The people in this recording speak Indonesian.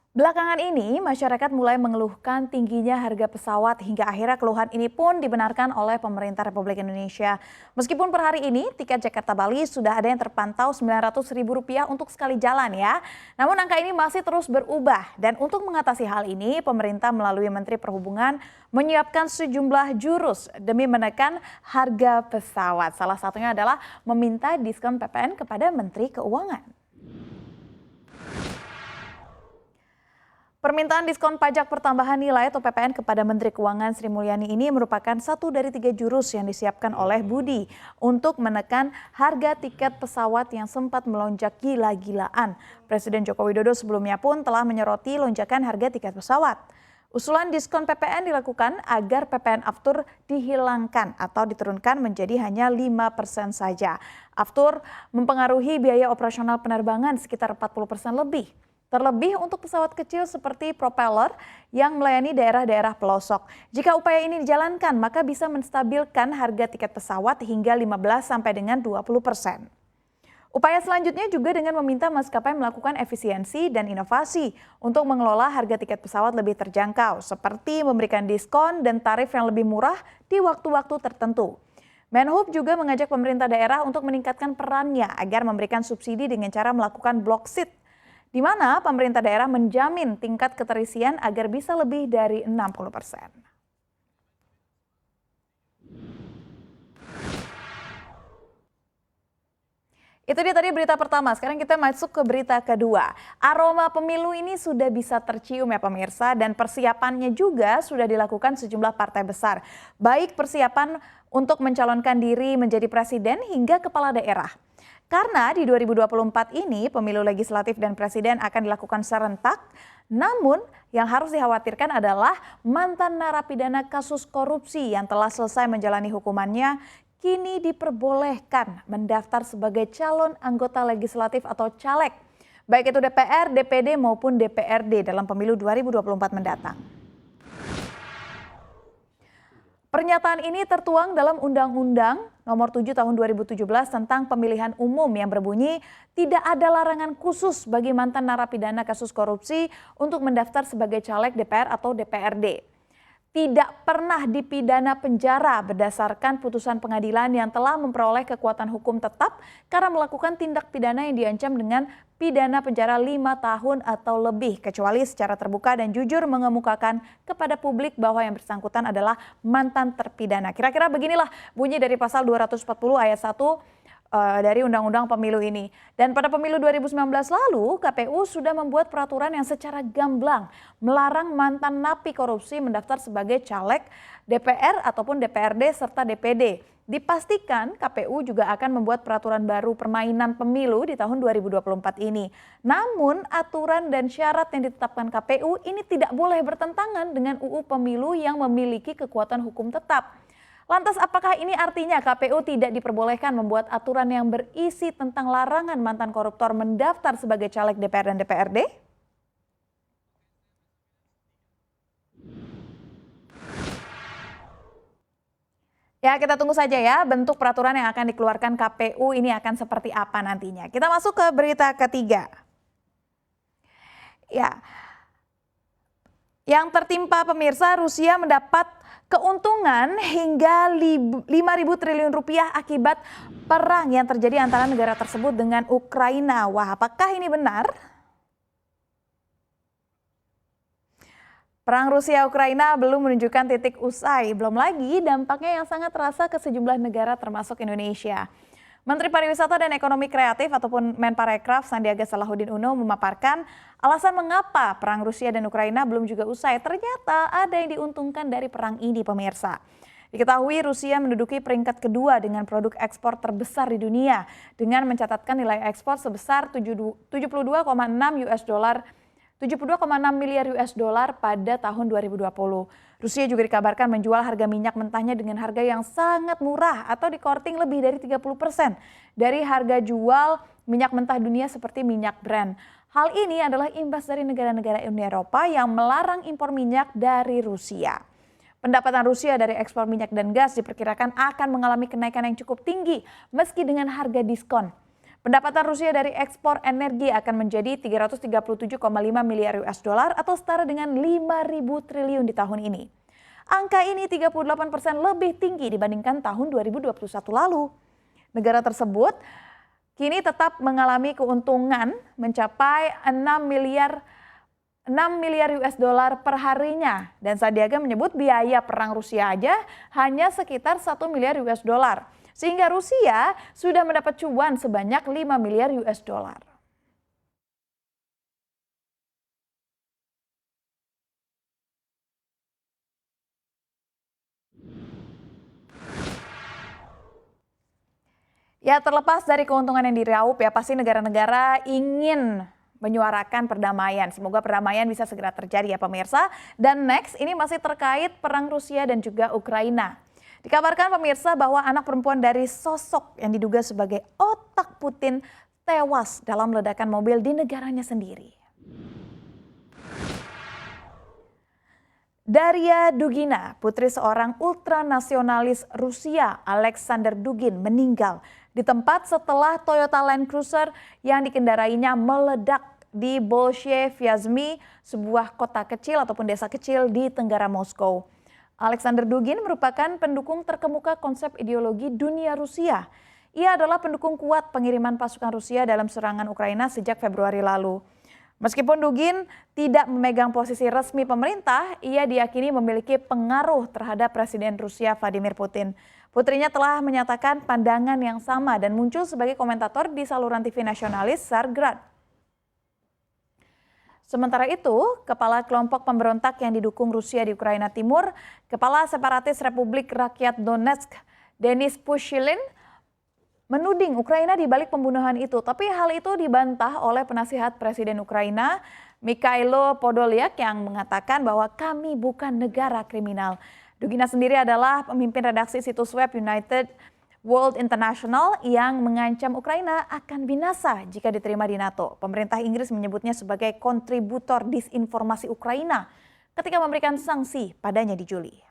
Belakangan ini, masyarakat mulai mengeluhkan tingginya harga pesawat hingga akhirnya keluhan ini pun dibenarkan oleh pemerintah Republik Indonesia. Meskipun per hari ini tiket Jakarta-Bali sudah ada yang terpantau Rp900.000 untuk sekali jalan ya. Namun angka ini masih terus berubah dan untuk mengatasi hal ini, pemerintah melalui Menteri Perhubungan menyiapkan sejumlah jurus demi menekan harga pesawat. Salah satunya adalah meminta diskon PPN kepada Menteri Keuangan. Permintaan diskon pajak pertambahan nilai atau PPN kepada Menteri Keuangan Sri Mulyani ini merupakan satu dari 3 jurus yang disiapkan oleh Budi untuk menekan harga tiket pesawat yang sempat melonjak gila-gilaan. Presiden Joko Widodo sebelumnya pun telah menyoroti lonjakan harga tiket pesawat. Usulan diskon PPN dilakukan agar PPN aftur dihilangkan atau diturunkan menjadi hanya 5% saja. Aftur mempengaruhi biaya operasional penerbangan sekitar 40% lebih. Terlebih untuk pesawat kecil seperti propeller yang melayani daerah-daerah pelosok. Jika upaya ini dijalankan, maka bisa menstabilkan harga tiket pesawat hingga 15 sampai dengan 20%. Upaya selanjutnya juga dengan meminta maskapai melakukan efisiensi dan inovasi untuk mengelola harga tiket pesawat lebih terjangkau, seperti memberikan diskon dan tarif yang lebih murah di waktu-waktu tertentu. Menhub juga mengajak pemerintah daerah untuk meningkatkan perannya agar memberikan subsidi dengan cara melakukan block seat, di mana pemerintah daerah menjamin tingkat keterisian agar bisa lebih dari 60%. Itu dia tadi berita pertama, sekarang kita masuk ke berita kedua. Aroma pemilu ini sudah bisa tercium ya pemirsa, dan persiapannya juga sudah dilakukan sejumlah partai besar. Baik persiapan untuk mencalonkan diri menjadi presiden hingga kepala daerah. Karena di 2024 ini pemilu legislatif dan presiden akan dilakukan serentak, namun yang harus dikhawatirkan adalah mantan narapidana kasus korupsi yang telah selesai menjalani hukumannya kini diperbolehkan mendaftar sebagai calon anggota legislatif atau caleg, baik itu DPR, DPD maupun DPRD dalam pemilu 2024 mendatang. Pernyataan ini tertuang dalam Undang-Undang Nomor 7 Tahun 2017 tentang Pemilihan Umum yang berbunyi tidak ada larangan khusus bagi mantan narapidana kasus korupsi untuk mendaftar sebagai caleg DPR atau DPRD. Tidak pernah dipidana penjara berdasarkan putusan pengadilan yang telah memperoleh kekuatan hukum tetap karena melakukan tindak pidana yang diancam dengan pidana penjara 5 tahun atau lebih, kecuali secara terbuka dan jujur mengemukakan kepada publik bahwa yang bersangkutan adalah mantan terpidana. Kira-kira beginilah bunyi dari pasal 240 ayat 1 dari Undang-Undang Pemilu ini. Dan pada pemilu 2019 lalu, KPU sudah membuat peraturan yang secara gamblang melarang mantan napi korupsi mendaftar sebagai caleg DPR ataupun DPRD serta DPD. Dipastikan KPU juga akan membuat peraturan baru permainan pemilu di tahun 2024 ini. Namun aturan dan syarat yang ditetapkan KPU ini tidak boleh bertentangan dengan UU Pemilu yang memiliki kekuatan hukum tetap. Lantas apakah ini artinya KPU tidak diperbolehkan membuat aturan yang berisi tentang larangan mantan koruptor mendaftar sebagai caleg DPR dan DPRD? Ya, kita tunggu saja ya bentuk peraturan yang akan dikeluarkan KPU ini akan seperti apa nantinya. Kita masuk ke berita ketiga. Ya, yang tertimpa pemirsa, Rusia mendapat keuntungan hingga 5.000 triliun rupiah akibat perang yang terjadi antara negara tersebut dengan Ukraina. Wah, apakah ini benar? Perang Rusia-Ukraina belum menunjukkan titik usai, belum lagi dampaknya yang sangat terasa ke sejumlah negara termasuk Indonesia. Menteri Pariwisata dan Ekonomi Kreatif ataupun Menparekraf Sandiaga Salahuddin Uno memaparkan alasan mengapa perang Rusia dan Ukraina belum juga usai. Ternyata ada yang diuntungkan dari perang ini pemirsa. Diketahui Rusia menduduki peringkat kedua dengan produk ekspor terbesar di dunia dengan mencatatkan nilai ekspor sebesar 72,6 miliar US dollar pada tahun 2020. Rusia juga dikabarkan menjual harga minyak mentahnya dengan harga yang sangat murah atau dikorting lebih dari 30% dari harga jual minyak mentah dunia seperti minyak Brent. Hal ini adalah imbas dari negara-negara Uni Eropa yang melarang impor minyak dari Rusia. Pendapatan Rusia dari ekspor minyak dan gas diperkirakan akan mengalami kenaikan yang cukup tinggi meski dengan harga diskon. Pendapatan Rusia dari ekspor energi akan menjadi 337,5 miliar US dollar atau setara dengan 5.000 triliun di tahun ini. Angka ini 38% lebih tinggi dibandingkan tahun 2021 lalu. Negara tersebut kini tetap mengalami keuntungan mencapai 6 miliar US dollar per harinya. Dan Sandiaga menyebut biaya perang Rusia aja hanya sekitar 1 miliar US dollar. Sehingga Rusia sudah mendapat cuan sebanyak 5 miliar US dollar. Ya, terlepas dari keuntungan yang diraup ya, pasti negara-negara ingin menyuarakan perdamaian. Semoga perdamaian bisa segera terjadi ya pemirsa. Dan next, ini masih terkait perang Rusia dan juga Ukraina. Dikabarkan pemirsa bahwa anak perempuan dari sosok yang diduga sebagai otak Putin tewas dalam ledakan mobil di negaranya sendiri. Daria Dugina, putri seorang ultranasionalis Rusia, Alexander Dugin, meninggal di tempat setelah Toyota Land Cruiser yang dikendarainya meledak di Bolsheviazmi, sebuah kota kecil ataupun desa kecil di tenggara Moskow. Alexander Dugin merupakan pendukung terkemuka konsep ideologi dunia Rusia. Ia adalah pendukung kuat pengiriman pasukan Rusia dalam serangan Ukraina sejak Februari lalu. Meskipun Dugin tidak memegang posisi resmi pemerintah, ia diyakini memiliki pengaruh terhadap Presiden Rusia Vladimir Putin. Putrinya telah menyatakan pandangan yang sama dan muncul sebagai komentator di saluran TV nasionalis Tsargrad. Sementara itu, kepala kelompok pemberontak yang didukung Rusia di Ukraina Timur, kepala separatis Republik Rakyat Donetsk, Denis Pushilin, menuding Ukraina di balik pembunuhan itu. Tapi hal itu dibantah oleh penasihat Presiden Ukraina, Mikhailo Podolyak, yang mengatakan bahwa kami bukan negara kriminal. Dugina sendiri adalah pemimpin redaksi situs web United World International yang mengancam Ukraina akan binasa jika diterima di NATO. Pemerintah Inggris menyebutnya sebagai kontributor disinformasi Ukraina ketika memberikan sanksi padanya di Juli.